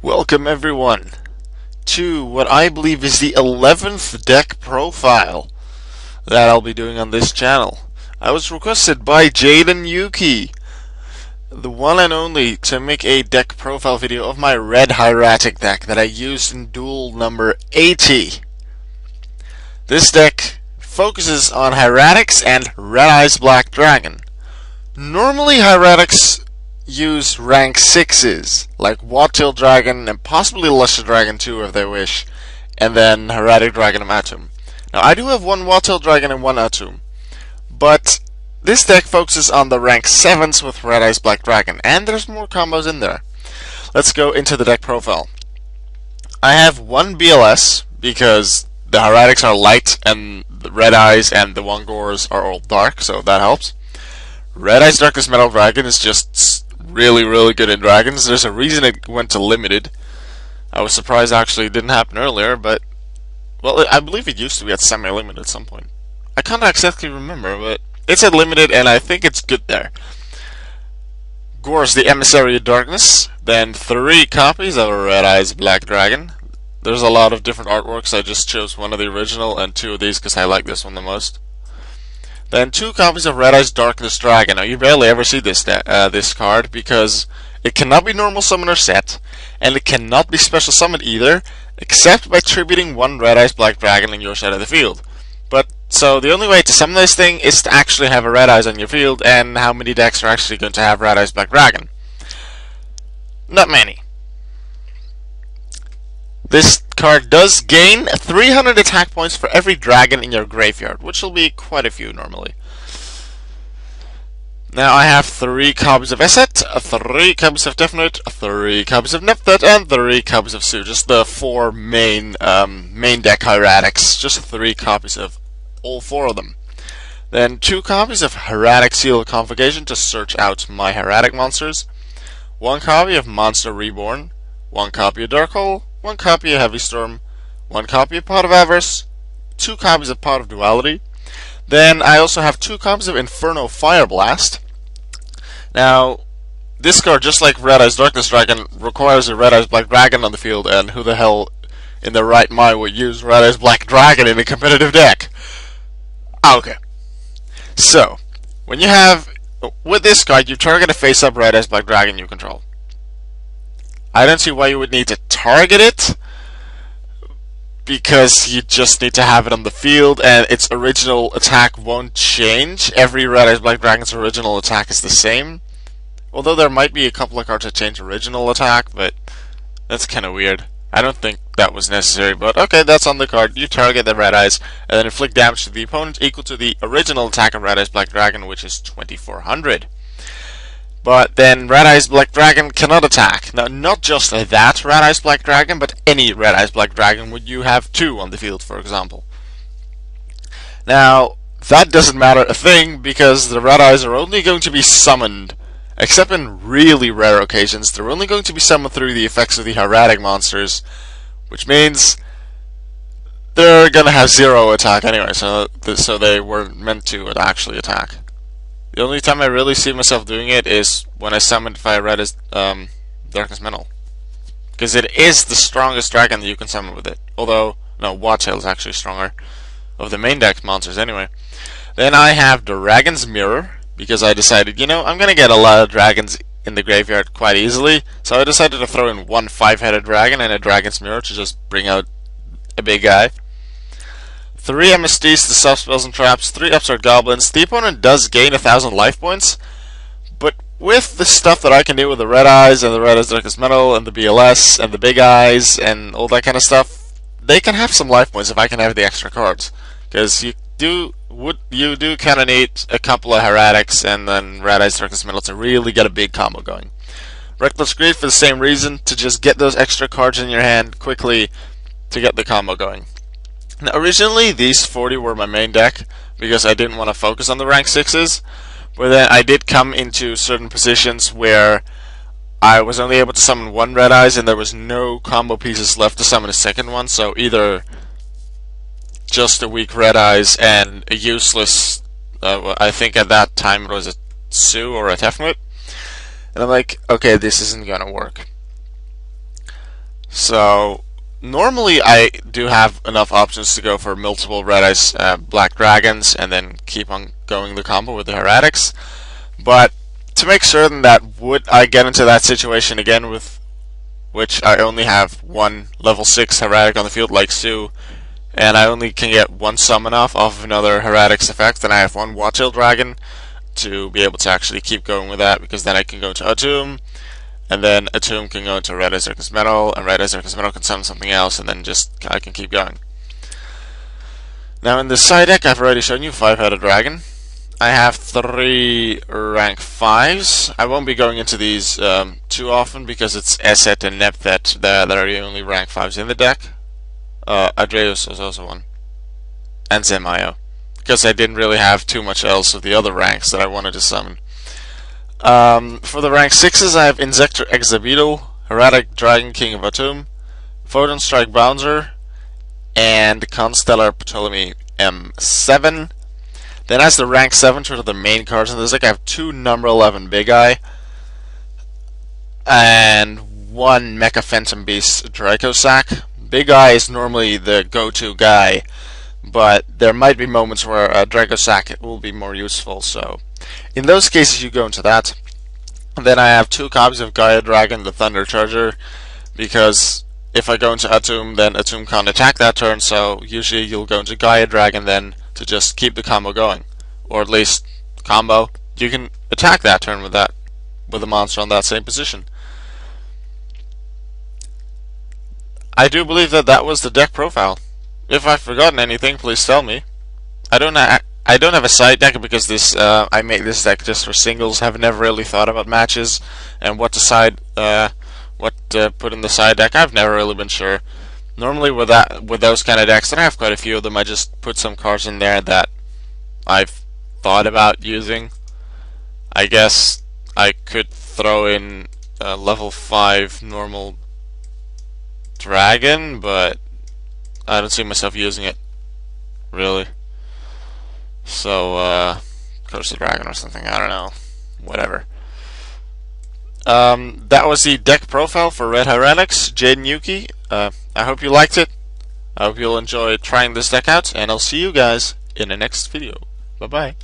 Welcome everyone to what I believe is the 11th deck profile that I'll be doing on this channel. I was requested by Jaden Yuki, the one and only, to make a deck profile video of my red Hieratic deck that I used in duel number 80. This deck focuses on Hieratics and Red Eyes Black Dragon. Normally Hieratics use rank 6s, like Wattail Dragon and possibly Lustre Dragon too if they wish, and then Hieratic Dragon and Atum. Now I do have one Wattail Dragon and one Atum, but this deck focuses on the rank 7s with Red Eyes Black Dragon, and there's more combos in there. Let's go into the deck profile. I have one BLS because the Hieratics are light and the Red Eyes and the Wongors are all dark, so that helps. Red Eyes Darkness Metal Dragon is just really good in dragons. There's a reason it went to limited. I was surprised actually it didn't happen earlier, but well, I believe it used to be at semi-limited at some point. I can't exactly remember, but it's at limited and I think it's good there. Gor's the Emissary of Darkness, then 3 copies of a Red Eyes Black Dragon. There's a lot of different artworks. I just chose one of the original and 2 of these because I like this one the most. Then 2 copies of Red Eyes Darkness Dragon. Now you rarely ever see this card because it cannot be normal summon or set, and it cannot be special summoned either, except by tributing 1 Red Eyes Black Dragon on your side of the field. But so the only way to summon this thing is to actually have a Red Eyes on your field, and how many decks are actually going to have Red Eyes Black Dragon? Not many. This card does gain 300 attack points for every dragon in your graveyard, which will be quite a few normally. Now I have 3 copies of Esset, 3 copies of Definite, 3 copies of Nepthet, and 3 copies of Su. Just the 4 main deck Hieratics. Just 3 copies of all 4 of them. Then 2 copies of Hieratic Seal of Convocation to search out my Hieratic monsters. 1 copy of Monster Reborn. 1 copy of Dark Hole. 1 copy of Heavy Storm, 1 copy of Pot of Avarice, 2 copies of Pot of Duality. Then I also have 2 copies of Inferno Fire Blast. Now, this card, just like Red Eyes Darkness Dragon, requires a Red Eyes Black Dragon on the field, and who the hell in their right mind would use Red Eyes Black Dragon in a competitive deck? Okay. So, when you have, with this card, you target a face-up Red Eyes Black Dragon you control. I don't see why you would need to target it, because you just need to have it on the field and its original attack won't change. Every Red Eyes Black Dragon's original attack is the same. Although there might be a couple of cards that change original attack, but that's kind of weird. I don't think that was necessary, but okay, that's on the card. You target the Red Eyes and then inflict damage to the opponent equal to the original attack of Red Eyes Black Dragon, which is 2400. But then Red Eyes Black Dragon cannot attack. Now, not just that Red Eyes Black Dragon, but any Red Eyes Black Dragon would you have 2 on the field, for example. Now, that doesn't matter a thing, because the Red Eyes are only going to be summoned, except in really rare occasions, they're only going to be summoned through the effects of the Hieratic monsters, which means they're going to have 0 attack anyway, so they weren't meant to actually attack. The only time I really see myself doing it is when I summon Fire Red as Darkness Metal. Because it is the strongest dragon that you can summon with it. Although, no, Wattail is actually stronger. Of the main deck monsters anyway. Then I have Dragon's Mirror, because I decided, you know, I'm going to get a lot of dragons in the graveyard quite easily. So I decided to throw in 1 5-headed dragon and a Dragon's Mirror to just bring out a big guy. 3 MSDs to soft spells and traps, 3 Upstart Goblins. The opponent does gain 1000 life points, but with the stuff that I can do with the Red Eyes and the Red Eyes Darkest Metal and the BLS and the Big Eyes and all that kind of stuff, they can have some life points if I can have the extra cards. Because you do kind of need a couple of Hieratics and then Red Eyes Darkest Metal to really get a big combo going. Reckless Greed for the same reason, to just get those extra cards in your hand quickly to get the combo going. Now, originally, these 40 were my main deck, because I didn't want to focus on the rank 6s, but then I did come into certain positions where I was only able to summon 1 Red Eyes, and there was no combo pieces left to summon a second one, so either just a weak Red Eyes and a useless, I think at that time it was a Su or a Tefnut, and I'm like, okay, this isn't gonna work. So normally I do have enough options to go for multiple red eyes black dragons and then keep on going the combo with the Hieratics. But to make certain that would I get into that situation again with which I only have one level 6 Hieratic on the field like Sue, and I only can get one summon off of another Hieratic's effect, then I have one Watchtail Dragon to be able to actually keep going with that, because then I can go to Atum, and then Atum can go into Red Eyes Arcus Metal, and Red Eyes Arcus Metal can summon something else, and then just I can keep going. Now in this side deck, I've already shown you 5-headed dragon. I have 3 rank 5s. I won't be going into these too often because it's Esset and Nepthet that are the only rank 5s in the deck. Adreus is also one. And Zemayo. Because I didn't really have too much else of the other ranks that I wanted to summon. For the rank 6s, I have Insector Exabeetle, Hieratic Dragon King of Atum, Photon Strike Bouncer, and Constellar Ptolemy M7. Then as the rank 7, which are the main cards in this deck, I have 2 number 11 Big Eye, and 1 Mecha Phantom Beast Dracosac. Big Eye is normally the go-to guy, but there might be moments where Dracosac will be more useful, so in those cases you go into that. And then I have 2 copies of Gaia Dragon, the Thunder Charger, because if I go into Atum, then Atum can't attack that turn, so usually you'll go into Gaia Dragon then to just keep the combo going. Or at least combo. You can attack that turn with a monster on that same position. I do believe that was the deck profile. If I've forgotten anything, please tell me. I don't have a side deck because this I make this deck just for singles. Have never really thought about matches and what to put in the side deck. I've never really been sure. Normally with those kind of decks, and I have quite a few of them, I just put some cards in there that I've thought about using. I guess I could throw in a level 5 normal dragon, but I don't see myself using it, really. So, Curse the Dragon or something, I don't know. Whatever. That was the deck profile for Red Hieratics, Jaden Yuki. I hope you liked it. I hope you'll enjoy trying this deck out, and I'll see you guys in the next video. Bye-bye.